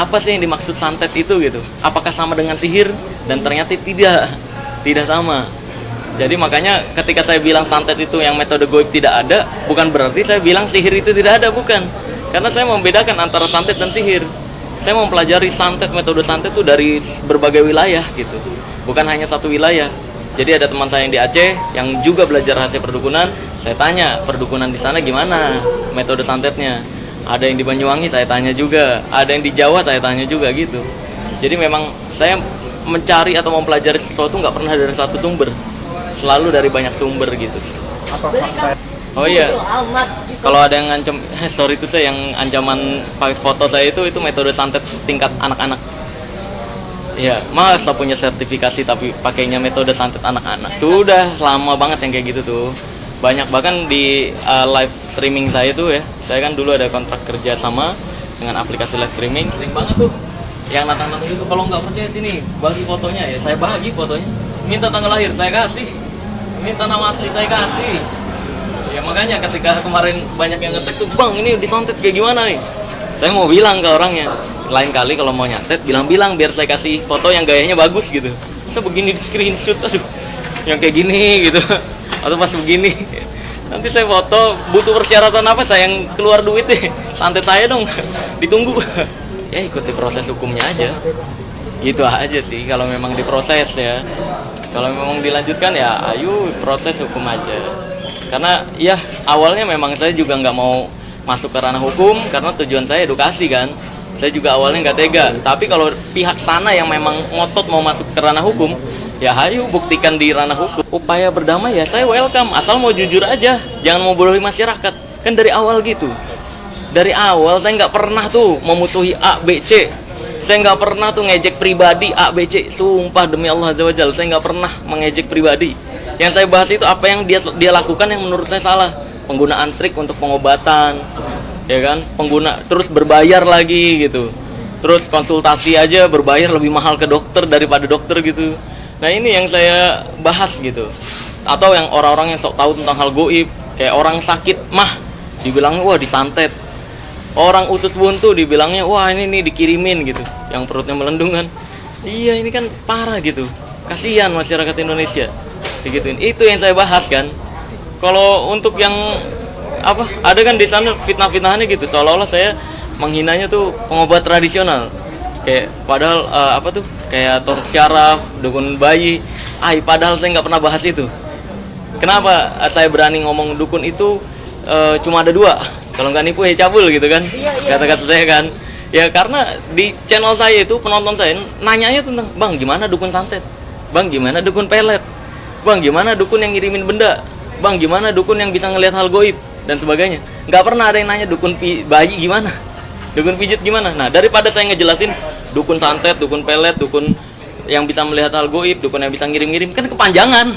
apa sih yang dimaksud santet itu gitu? Apakah sama dengan sihir? Dan ternyata tidak sama. Jadi makanya ketika saya bilang santet itu yang metode goib tidak ada, bukan berarti saya bilang sihir itu tidak ada, bukan. Karena saya membedakan antara santet dan sihir. Saya mempelajari santet, metode santet itu dari berbagai wilayah gitu, bukan hanya satu wilayah. Jadi ada teman saya yang di Aceh yang juga belajar rahasia perdukunan. Saya tanya, perdukunan di sana gimana metode santetnya. Ada yang di Banyuwangi, saya tanya juga. Ada yang di Jawa, saya tanya juga gitu. Jadi memang saya mencari atau mempelajari sesuatu nggak pernah dari satu sumber, selalu dari banyak sumber gitu sih. Apa fakta? Oh iya, kalau ada yang ngancam, sorry itu saya yang ancaman pakai foto saya itu metode santet tingkat anak-anak. Iya, masa punya sertifikasi tapi pakainya metode santet anak-anak. Sudah lama banget yang kayak gitu tuh. Banyak, bahkan di live streaming saya tuh ya. Saya kan dulu ada kontrak kerja sama dengan aplikasi live streaming. Sering banget tuh yang datang itu, kalau nggak percaya sini bagi fotonya ya. Saya bagi fotonya. Minta tanggal lahir saya kasih. Minta nama asli saya kasih. Ya makanya ketika kemarin banyak yang ngetek tuh, "Bang, ini disantet kayak gimana nih?" Saya mau bilang ke orangnya, lain kali kalau mau nyantet bilang-bilang biar saya kasih foto yang gayanya bagus gitu. Saya begini di screenshot, aduh, yang kayak gini gitu. Atau pas begini. Nanti saya foto, butuh persyaratan apa, saya yang keluar duit deh. Santet saya dong. Ditunggu. Ya ikuti proses hukumnya aja. Gitu aja sih kalau memang diproses ya. Kalau memang dilanjutkan ya ayo proses hukum aja. Karena ya awalnya memang saya juga nggak mau masuk ke ranah hukum karena tujuan saya edukasi kan. Saya juga awalnya nggak tega. Tapi kalau pihak sana yang memang ngotot mau masuk ke ranah hukum, ya ayo buktikan di ranah hukum. Upaya berdamai ya saya welcome, asal mau jujur aja, jangan mau bodohi masyarakat. Kan dari awal gitu. Dari awal saya nggak pernah tuh memusuhi A, B, C. Saya nggak pernah tuh ngejek pribadi A, B, C. Sumpah demi Allah Azza wa Jalla, saya nggak pernah mengejek pribadi. Yang saya bahas itu apa yang dia lakukan yang menurut saya salah. Penggunaan trik untuk pengobatan, ya kan? Terus berbayar lagi gitu. Terus konsultasi aja berbayar lebih mahal ke dokter daripada dokter gitu. Nah ini yang saya bahas gitu. Atau yang orang-orang yang sok tahu tentang hal goib, kayak orang sakit mah dibilangnya wah disantet. Orang usus buntu dibilangnya wah ini dikirimin gitu, yang perutnya melendungan. Iya ini kan parah gitu. Kasihan masyarakat Indonesia. Digituin. Itu yang saya bahas kan. Kalau untuk yang apa? Ada kan di sana fitnah-fitnahnya gitu. Seolah-olah saya menghinanya tuh pengobat tradisional. Kayak padahal apa tuh? Kayak tor syaraf, dukun bayi. Padahal saya nggak pernah bahas itu. Kenapa saya berani ngomong dukun itu cuma ada 2. Kalau nggak nipu ya cabul gitu kan. Kata-kata saya kan. Ya karena di channel saya itu penonton saya nanyanya tentang, "Bang, gimana dukun santet? Bang, gimana dukun pelet? Bang, gimana dukun yang ngirimin benda? Bang, gimana dukun yang bisa ngelihat hal goib?" Dan sebagainya. Nggak pernah ada yang nanya dukun bayi gimana, dukun pijit gimana. Nah, daripada saya ngejelasin dukun santet, dukun pelet, dukun yang bisa melihat hal goib, dukun yang bisa ngirim-ngirim, kan kepanjangan.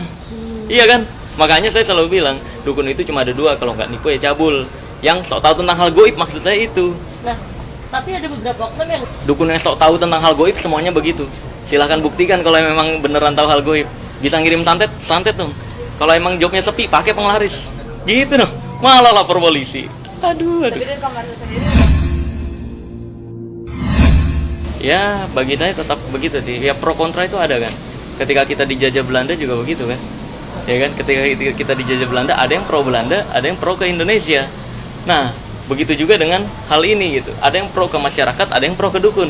Iya kan? Makanya saya selalu bilang, dukun itu cuma ada 2, kalau nggak nipu ya cabul. Yang sok tahu tentang hal goib, maksud saya itu. Nah, tapi ada beberapa oknum yang Dukun yang sok tahu tentang hal goib semuanya begitu. Silahkan buktikan kalau memang beneran tahu hal goib. Bisa ngirim santet dong. Kalau emang jobnya sepi, pakai penglaris. Gitu dong. Malah lapor polisi. Aduh. tapi dari kamar sendiri. Ya, bagi saya tetap begitu sih. Ya pro kontra itu ada kan. Ketika kita dijajah Belanda juga begitu kan. Ya kan, ketika kita dijajah Belanda, ada yang pro Belanda, ada yang pro ke Indonesia. Nah, begitu juga dengan hal ini gitu. Ada yang pro ke masyarakat, ada yang pro ke dukun.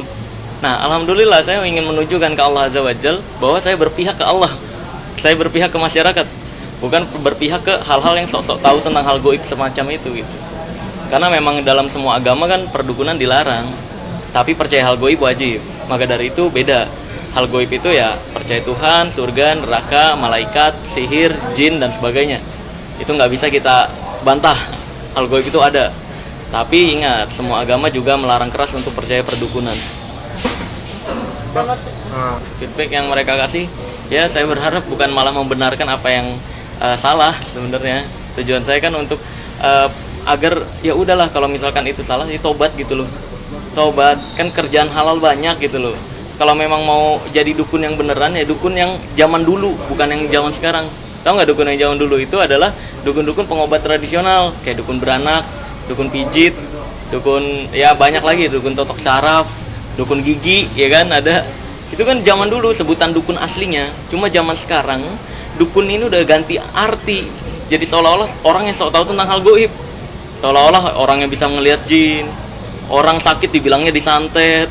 Nah, alhamdulillah saya ingin menunjukkan ke Allah Azza wa Jalla bahwa saya berpihak ke Allah. Saya berpihak ke masyarakat, bukan berpihak ke hal-hal yang sok-sok tahu tentang hal goib semacam itu gitu. Karena memang dalam semua agama kan perdukunan dilarang, tapi percaya hal goib wajib. Maka dari itu beda. Hal goib itu ya percaya Tuhan, surga, neraka, malaikat, sihir, jin dan sebagainya. Itu nggak bisa kita bantah. Hal goib itu ada. Tapi ingat, semua agama juga melarang keras untuk percaya perdukunan. Feedback yang mereka kasih, ya saya berharap bukan malah membenarkan apa yang salah sebenarnya. Tujuan saya kan untuk agar ya udahlah kalau misalkan itu salah, ya tobat gitu loh. Tobat, kan kerjaan halal banyak gitu loh. Kalau memang mau jadi dukun yang beneran, ya dukun yang zaman dulu, bukan yang zaman sekarang. Tahu nggak dukun yang zaman dulu itu adalah dukun-dukun pengobat tradisional, kayak dukun beranak, dukun pijit, dukun ya banyak lagi, dukun totok saraf, dukun gigi, ya kan ada. Itu kan zaman dulu sebutan dukun aslinya. Cuma zaman sekarang dukun ini udah ganti arti. Jadi seolah-olah orang yang sok tahu tentang hal goib. Seolah-olah orang yang bisa ngelihat jin. Orang sakit dibilangnya disantet.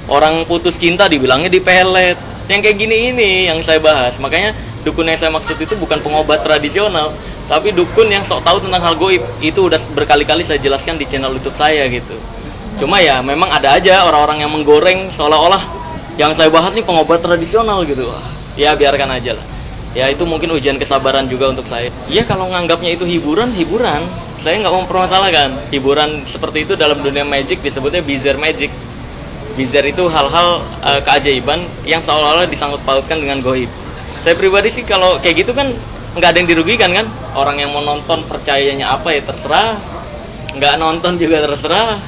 Orang putus cinta dibilangnya dipelet. Yang kayak gini ini yang saya bahas. Makanya dukun yang saya maksud itu bukan pengobat tradisional, tapi dukun yang sok tahu tentang hal goib. Itu udah berkali-kali saya jelaskan di channel YouTube saya gitu. Cuma ya memang ada aja orang-orang yang menggoreng seolah-olah yang saya bahas nih pengobat tradisional gitu. Ya biarkan aja lah. Ya itu mungkin ujian kesabaran juga untuk saya. Iya kalau nganggapnya itu hiburan. Saya nggak mau mempermasalahkan. Hiburan seperti itu dalam dunia magic disebutnya bizarre magic. Bizarre itu hal-hal keajaiban yang seolah-olah disangkut pautkan dengan goib. Saya pribadi sih kalau kayak gitu kan nggak ada yang dirugikan kan. Orang yang mau nonton percayanya apa ya terserah. Nggak nonton juga terserah.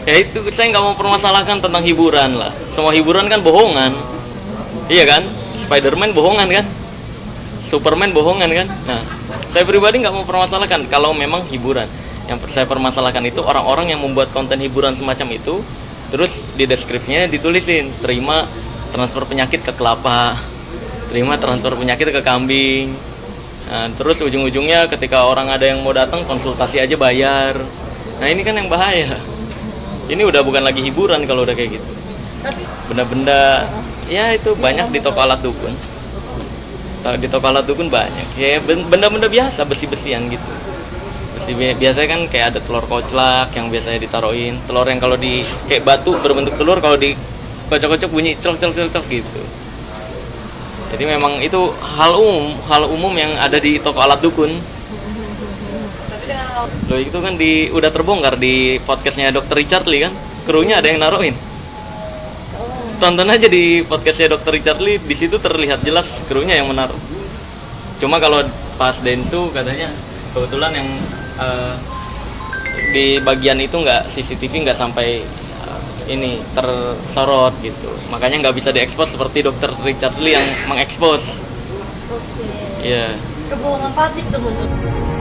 Ya itu saya nggak mau permasalahkan tentang hiburan lah. Semua hiburan kan bohongan. Iya kan? Spiderman bohongan kan? Superman bohongan kan? Nah, saya pribadi nggak mau permasalahkan kalau memang hiburan. Yang saya permasalahkan itu orang-orang yang membuat konten hiburan semacam itu, terus di deskripsinya ditulisin terima transfer penyakit ke kelapa, terima transfer penyakit ke kambing. Nah, terus ujung-ujungnya ketika orang ada yang mau datang konsultasi aja bayar. Nah ini kan yang bahaya. Ini udah bukan lagi hiburan kalau udah kayak gitu. Tapi Benda-benda ya itu banyak di toko alat dukun. Di toko alat dukun banyak. Ya benda-benda biasa, besi-besian gitu. Biasanya kan kayak ada telur koclak yang biasanya ditaruhin. Telur yang kalau di kayak batu berbentuk telur kalau di kocok-kocok bunyi celok gitu. Jadi memang itu hal umum yang ada di toko alat dukun. Loh itu kan udah terbongkar di podcastnya Dr. Richard Lee kan, krunya ada yang naruhin. Tonton aja di podcastnya Dr. Richard Lee, di situ terlihat jelas krunya yang menaruh. Cuma kalau pas Densu katanya kebetulan yang di bagian itu nggak CCTV nggak sampai ini tersorot gitu, makanya nggak bisa diekspos seperti Dr. Richard Lee yang mengekspos. oke. Iya. Kebohongan publik teman-teman.